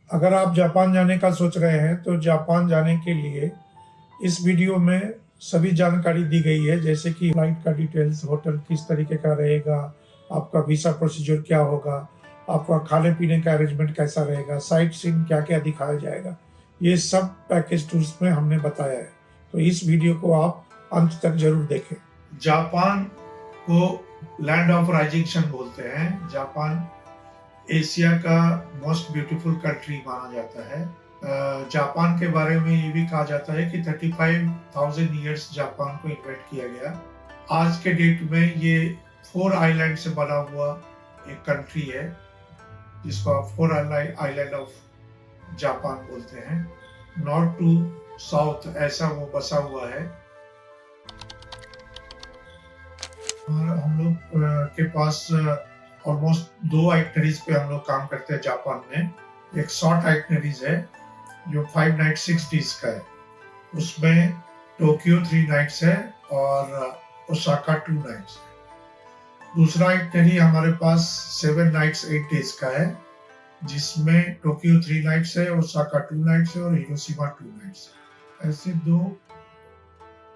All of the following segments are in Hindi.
अगर आप जापान जाने का सोच रहे हैं तो जापान जाने के लिए इस वीडियो में सभी जानकारी दी गई है, जैसे कि फ्लाइट का डिटेल्स, होटल किस तरीके का रहेगा, आपका वीज़ा प्रोसीजर क्या होगा, आपका खाने पीने का अरेंजमेंट कैसा रहेगा, साइट सीइंग क्या क्या दिखाया जाएगा, ये सब पैकेज टूर्स में हमने बताया है। तो इस वीडियो को आप अंत तक जरूर देखें। जापान को लैंड ऑफ राइजिंग सन बोलते हैं। जापान एशिया का मोस्ट ब्यूटीफुल कंट्री माना जाता है। जापान के बारे में ये भी कहा जाता है कि 35,000 ईयर्स जापान को इन्वेंट किया गया। आज के डेट में ये 4 आइलैंड से बना हुआ एक कंट्री है, जिसको आप 4 आइलैंड ऑफ जापान बोलते हैं। नॉर्थ टू साउथ ऐसा वो बसा हुआ है। और हम लोग के पास ऑलमोस्ट 2 आइटनरीज पे हम लोग काम करते हैं जापान में। एक शॉर्ट आइटनरीज है जो 5 नाइट 6 डेज का है। उसमें टोक्यो 3 नाइट्स है और ओसाका 2 नाइट्स है। दूसरा आइटनरी हमारे पास 7 नाइट्स 8 डेज का है, जिसमें टोक्यो 3 नाइट्स है, ओसाका 2 नाइट्स है और हिरोशिमा 2 नाइट्स है। ऐसे 2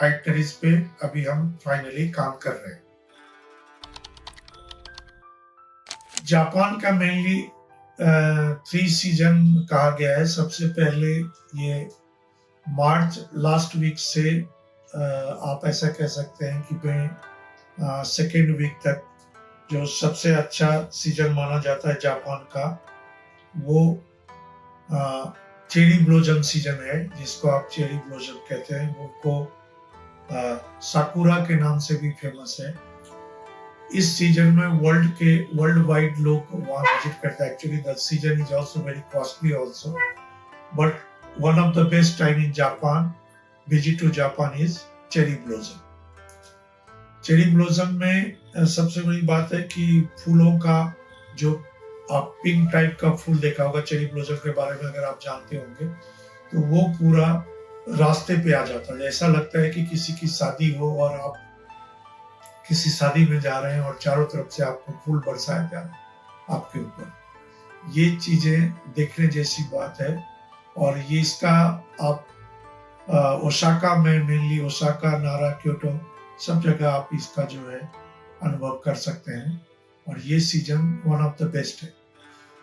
आइटनरीज पे अभी हम फाइनली काम कर रहे हैं। जापान का मेनली 3 सीजन कहा गया है। सबसे पहले ये मार्च लास्ट वीक से आप ऐसा कह सकते हैं कि मैं सेकेंड वीक तक जो सबसे अच्छा सीजन माना जाता है जापान का, वो चेरी ब्लोजम सीजन है, जिसको आप चेरी ब्लोजम कहते हैं। वो साकुरा के नाम से भी फेमस है। इस सीजन में वर्ल्ड वाइड लोग वहाँ विजिट करते हैं। Actually the season is also very costly also, but one of the best time in Japan visit to Japan is cherry blossom. Cherry blossom में सबसे बड़ी बात है कि फूलों का जो आप पिंक टाइप का फूल देखा होगा चेरी ब्लोजम के बारे में अगर आप जानते होंगे, तो वो पूरा रास्ते पे आ जाता है। ऐसा लगता है कि किसी की शादी हो और आप किसी शादी में जा रहे हैं और चारों तरफ से आपको फूल बरसाए जा रहे हैं आपके ऊपर। ये चीजें देखने जैसी बात है। और ये इसका आप ओसाका में, मेनली ओसाका, नारा, क्योटो, सब जगह आप इसका जो है अनुभव कर सकते हैं। और ये season one of the best है।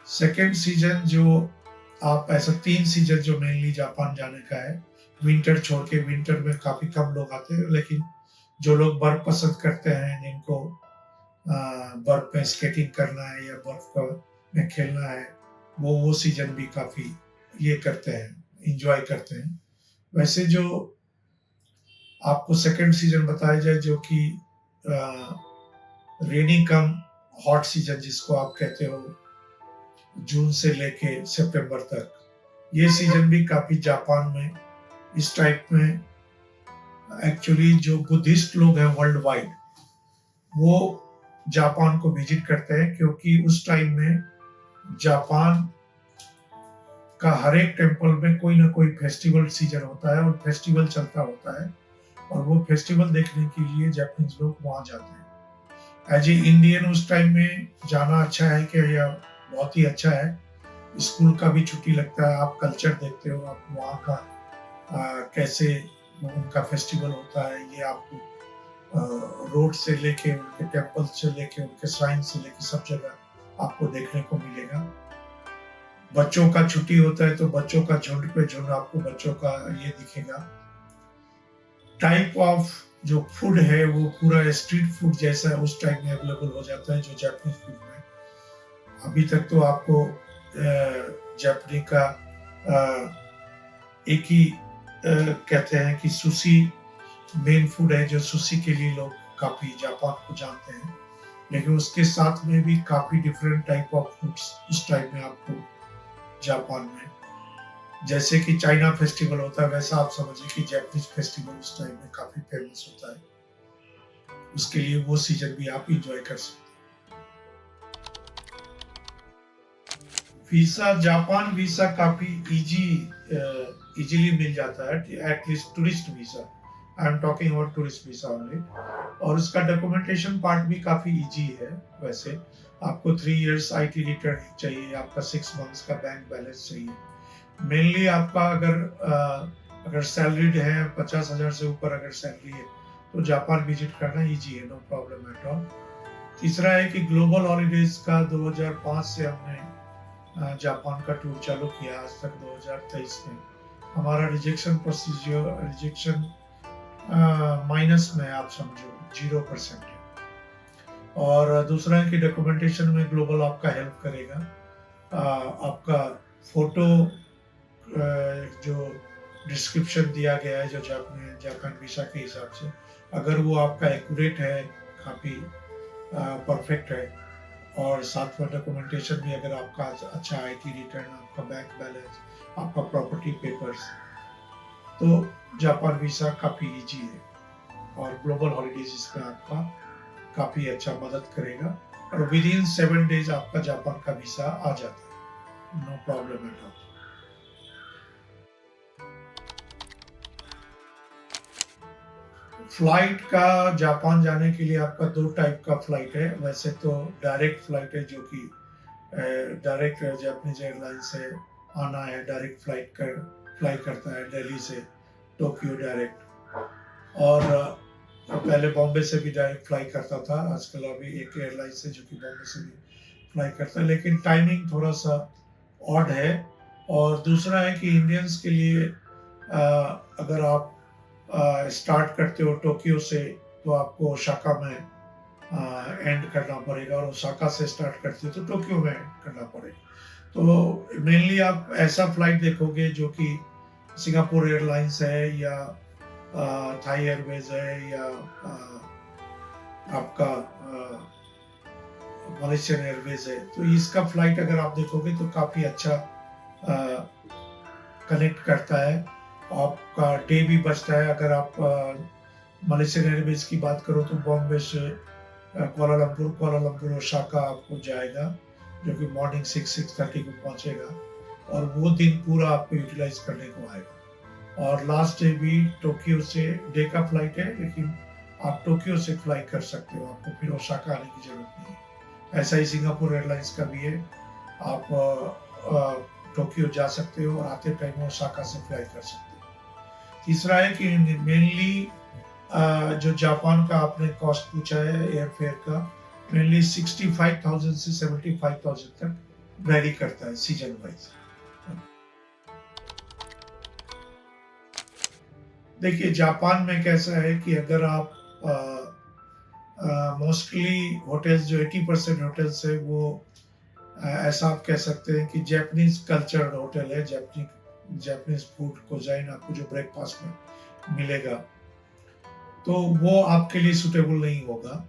सेकेंड सीजन जो आप ऐसा 3 सीजन जो मेनली जापान जाने का है, विंटर छोड़ के। विंटर में काफी कम लोग आते हैं, लेकिन जो लोग बर्फ पसंद करते हैं, जिनको बर्फ में स्केटिंग करना है या बर्फ में खेलना है, वो सीजन भी काफी ये करते हैं, इंजॉय करते हैं। वैसे जो आपको सेकंड सीजन बताया जाए, जो कि रेनी कम हॉट सीजन जिसको आप कहते हो, जून से लेके सितंबर तक, ये सीजन भी काफी जापान में इस टाइप में एक्चुअली जो बुद्धिस्ट लोग हैं वर्ल्ड वाइड, वो जापान को विजिट करते हैं, क्योंकि उस टाइम में जापान का हर एक टेम्पल में कोई ना कोई फेस्टिवल सीजन होता है और फेस्टिवल चलता होता है। और वो फेस्टिवल देखने के लिए जापानीज लोग वहां जाते हैं। एज ए इंडियन उस टाइम में जाना अच्छा है कि या बहुत ही अच्छा है। स्कूल का भी छुट्टी लगता है, आप कल्चर देखते हो, आप वहाँ का कैसे उनका फेस्टिवल होता है, ये आपको रोड से लेके, उनके टेम्पल से लेके, उनके श्राइन से लेके सब जगह आपको देखने को मिलेगा। बच्चों का छुट्टी होता है तो बच्चों का झुंड पे झुंड आपको बच्चों का ये दिखेगा। टाइप ऑफ जो फूड है वो पूरा स्ट्रीट फूड जैसा है उस टाइम में अवेलेबल हो जाता है, जो जापानीज फूड में। अभी तक तो आपको जापानी का एक ही कहते हैं कि सुशी मेन फूड है, जो सुशी के लिए लोग काफी जापान को जानते हैं। लेकिन उसके साथ में भी काफी डिफरेंट टाइप ऑफ फूड्स उस टाइम में आपको जापान में, जैसे कि चाइना फेस्टिवल होता है, वैसा आप समझिए कि जापानीज फेस्टिवल उस टाइम में काफी फेमस होता है। उसके लिए वो सीजन भी आप एंजॉय कर सकते हैं। वीसा, जापान वीसा काफी इजीली मिल जाता है, at least tourist visa. I am talking about tourist visa only. और उसका डॉक्यूमेंटेशन पार्ट भी काफी इजी है वैसे। आपको 3 इयर्स आईटी रिटर्न चाहिए, आपका 6 मंथ्स का बैंक बैलेंस चाहिए। मेनली आपका अगर सैलरीड है, 50,000 से ऊपर अगर सैलरी है, तो जापान विजिट करना ईजी है, नो प्रॉब्लम एट ऑल। तीसरा है कि ग्लोबल हॉलीडेज का 2005 से हमने जापान का टूर चालू किया, आज तक 2023 में हमारा रिजेक्शन माइनस में, आप समझो 0% है। और दूसरा है कि डॉक्यूमेंटेशन में ग्लोबल आपका हेल्प करेगा। आपका फोटो जो डिस्क्रिप्शन दिया गया है जो जापान वीसा के हिसाब से, अगर वो आपका एक्यूरेट है, काफ़ी परफेक्ट है, और साथ में डॉक्यूमेंटेशन भी अगर आपका अच्छा आईटी रिटर्न, आपका बैंक बैलेंस, आपका प्रॉपर्टी पेपर्स, तो जापान वीसा काफ़ी इजी है और ग्लोबल हॉलीडेज इसमें आपका काफ़ी अच्छा मदद करेगा। और विद इन 7 डेज आपका जापान का वीसा आ जाता है, no problem at all. Flight का जापान जाने के लिए आपका 2 टाइप का फ्लाइट है। वैसे तो डायरेक्ट फ्लाइट है, जो कि डायरेक्ट जापानीज एयरलाइन से आना है, डायरेक्ट फ्लाई करता है दिल्ली से टोक्यो डायरेक्ट। और पहले बॉम्बे से भी डायरेक्ट फ्लाई करता था, आजकल अभी एक एयरलाइन से जो कि बॉम्बे से भी फ्लाई करता है, लेकिन टाइमिंग थोड़ा सा ऑड है। और दूसरा है कि इंडियंस के लिए अगर आप स्टार्ट करते हो टोक्यो से, तो आपको ओसाका में एंड करना पड़ेगा, और ओसाका से स्टार्ट करते हो तो टोक्यो में एंड करना पड़ेगा। तो मेनली आप ऐसा फ्लाइट देखोगे जो कि सिंगापुर एयरलाइंस है, या थाई एयरवेज है, या आपका मलेशियन एयरवेज है। तो इसका फ्लाइट अगर आप देखोगे तो काफ़ी अच्छा कनेक्ट करता है, आपका डे भी बचता है। अगर आप मलेशियन एयरवेज की बात करो तो बॉम्बे से कुआलालंपुर ओसाका आपको जाएगा, जो कि मॉर्निंग 6:30 को पहुंचेगा, और वो दिन पूरा आपको यूटिलाइज करने को आएगा। और लास्ट डे भी टोक्यो से डे का फ्लाइट है, लेकिन आप टोक्यो से फ्लाई कर सकते हो, आपको फिर ओसाका आने की जरूरत नहीं है। ऐसा ही सिंगापुर एयरलाइंस का भी है, आप टोक्यो जा सकते हो और आते टाइम ओसाका से फ्लाई कर सकते हो। तीसरा है कि मेनली जो जापान का आपने कॉस्ट पूछा है एयरफेयर का, मेनली 65,000 से 75,000 तक वेरी करता है सीजन वाइज। देखिए जापान में कैसा है कि अगर आप मोस्टली होटल्स जो 80% होटल्स है, वो ऐसा आप कह सकते हैं कि जापानीज कल्चर होटल है, जापानीज फूड कुज़ाइन आपको जो ब्रेकफास्ट में मिलेगा, तो वो आपके लिए सुटेबल नहीं होगा।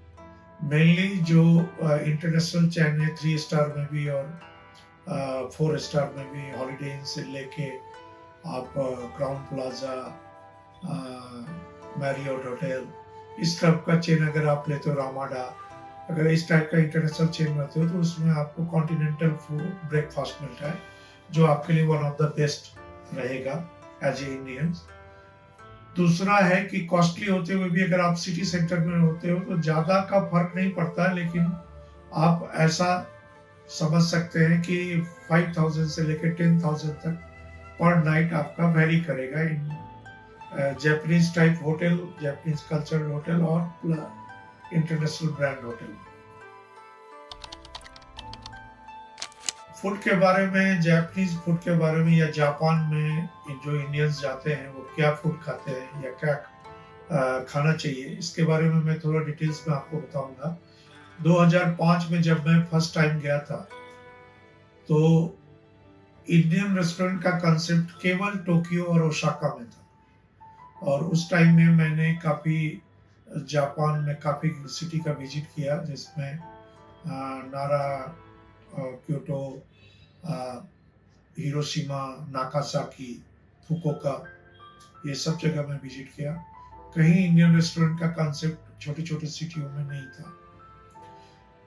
मेनली जो इंटरनेशनल चैन है, 3 स्टार में भी और 4 स्टार में भी, हॉलीडे इन से लेके आप क्राउन प्लाजा, मैरियट होटल, इस टाइप का चेन अगर आप लेते हो, रामाडा, अगर इस टाइप का इंटरनेशनल चेन लेते हो, तो उसमें आपको कॉन्टिनेंटल फूड ब्रेकफास्ट मिलता है, जो आपके लिए वन ऑफ द बेस्ट रहेगा एज ए इंडियंस। दूसरा है कि कॉस्टली होते हुए भी अगर आप सिटी सेंटर में होते हो तो ज़्यादा का फर्क नहीं पड़ता है, लेकिन आप ऐसा समझ सकते हैं कि 5,000 से लेकर 10,000 तक पर नाइट आपका वेरी करेगा इन Japanese type hotel, Japanese cultural hotel और इंटरनेशनल ब्रांड होटल। फूड के बारे में, जापानीज फूड के बारे में, या जापान में जो इंडियंस जाते हैं वो क्या फूड खाते हैं या क्या खाना चाहिए, इसके बारे में मैं थोड़ा डिटेल्स में आपको बताऊंगा। 2005 में जब मैं फर्स्ट टाइम गया था, तो इंडियन रेस्टोरेंट का कंसेप्ट केवल टोक्यो और ओसाका में था, और उस टाइम में मैंने जापान में काफ़ी सिटी का विजिट किया, जिसमें नारा, क्योटो, हिरोशिमा, नागासाकी, फुकुओका, ये सब जगह मैं विजिट किया। कहीं इंडियन रेस्टोरेंट का कंसेप्ट छोटी छोटी सिटियों में नहीं था,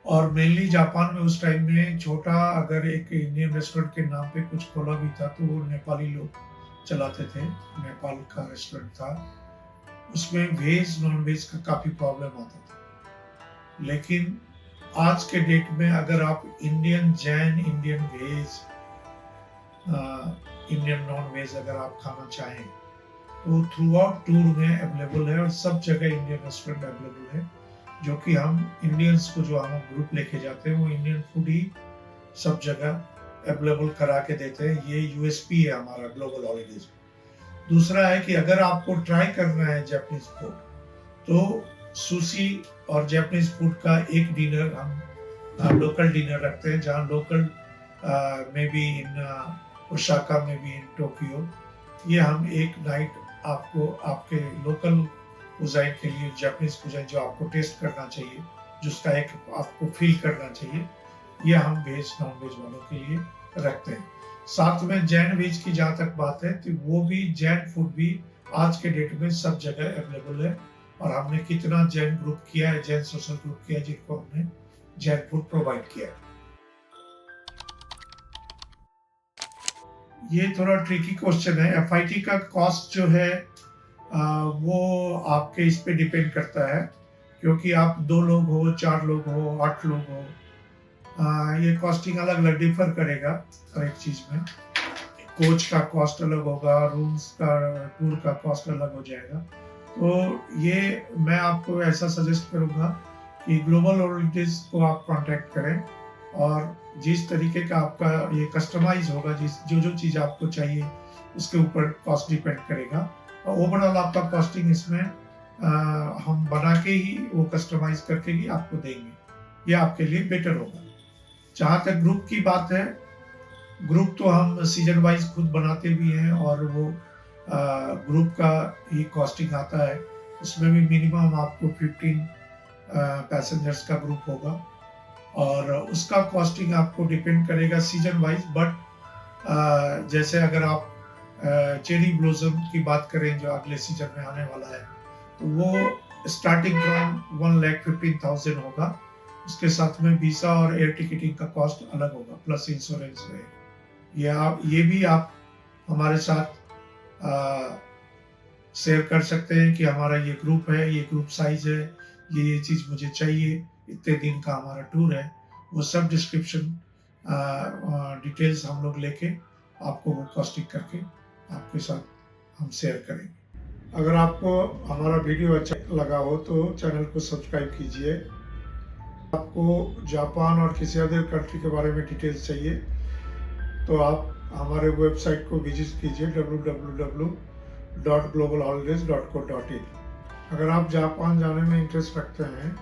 और मेनली जापान में उस टाइम में छोटा अगर एक इंडियन रेस्टोरेंट के नाम पे कुछ खोला भी था तो वो नेपाली लोग चलाते थे, नेपाल का रेस्टोरेंट था, उसमें वेज नॉन वेज का काफ़ी प्रॉब्लम आता था। लेकिन आज के डेट में अगर आप Indian Jain, Indian veg, Indian non veg अगर आप खाना चाहें तो थ्रू आउट टूर में अवेलेबल है और सब जगह इंडियन रेस्टोरेंट अवेलेबल है, जो कि हम इंडियंस को जो हम ग्रुप लेके जाते हैं वो इंडियन फूड ही सब जगह अवेलेबल करा के देते हैं। ये यूएसपी है हमारा ग्लोबल हॉलीडेज। दूसरा है कि अगर आपको ट्राई करना है जापानीज फूड तो सुशी और जापानीज फूड का एक डिनर हम लोकल डिनर रखते हैं, जहाँ लोकल में भी इन ओसाका में भी इन टोक्यो, ये हम एक नाइट आपको आपके लोकल कुजाइन के लिए, जापानीज कुजाइन जो आपको टेस्ट करना चाहिए, जिसका एक आपको फील करना चाहिए, ये हम वेज नॉन वेज वालों के लिए रखते हैं। साथ में जैन वेज की जहाँ तक बात है तो वो भी जैन फूड भी आज के डेट में सब जगह अवेलेबल है, और हमने कितना जैन ग्रुप किया है, जैन सोशल ग्रुप किया है, जिनको हमने जैन फूड प्रोवाइड किया है। ये थोड़ा ट्रिकी क्वेश्चन है। एफआईटी का कॉस्ट जो है वो आपके इस पे डिपेंड करता है, क्योंकि आप 2 लोग हो, 4 लोग हो, 8 लोग हो, ये कॉस्टिंग अलग अलग डिफर करेगा हर एक चीज में। कोच का कॉस्ट अलग होगा, रूम्स का, टूर का कॉस्ट अलग हो जाएगा। तो ये मैं आपको ऐसा सजेस्ट करूंगा कि ग्लोबल हॉलीडेज को आप कांटेक्ट करें, और जिस तरीके का आपका ये कस्टमाइज होगा, जो चीज आपको चाहिए उसके ऊपर कॉस्ट डिपेंड करेगा, और ओवरऑल आपका कॉस्टिंग इसमें हम बना के ही वो कस्टमाइज करके ही आपको देंगे, ये आपके लिए बेटर होगा। जहाँ तक ग्रुप की बात है, ग्रुप तो हम सीजन वाइज खुद बनाते भी हैं, और वो ग्रुप का ही कॉस्टिंग आता है। उसमें भी मिनिमम आपको 15 पैसेंजर्स का ग्रुप होगा, और उसका कॉस्टिंग आपको डिपेंड करेगा सीजन वाइज। बट जैसे अगर आप चेरी ब्लॉसम की बात करें जो अगले सीजन में आने वाला है, तो वो स्टार्टिंग फ्रॉम 1,15,000 होगा। उसके साथ में वीसा और एयर टिकटिंग का कॉस्ट अलग होगा, प्लस इंश्योरेंस रहेगा। ये भी आप हमारे साथ शेयर कर सकते हैं कि हमारा ये ग्रुप है, ये ग्रुप साइज है, ये चीज़ मुझे चाहिए, इतने दिन का हमारा टूर है। वो सब डिस्क्रिप्शन डिटेल्स हम लोग लेके आपको वो कॉस्टिंग करके आपके साथ हम शेयर करेंगे। अगर आपको हमारा वीडियो अच्छा लगा हो तो चैनल को सब्सक्राइब कीजिए। आपको जापान और किसी अदर कंट्री के बारे में डिटेल्स चाहिए तो आप हमारे वेबसाइट को विजिट कीजिए www.globalholidays.co.in। अगर आप जापान जाने में इंटरेस्ट रखते हैं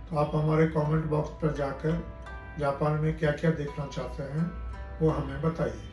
तो आप हमारे कमेंट बॉक्स पर जाकर जापान में क्या क्या देखना चाहते हैं वो हमें बताइए।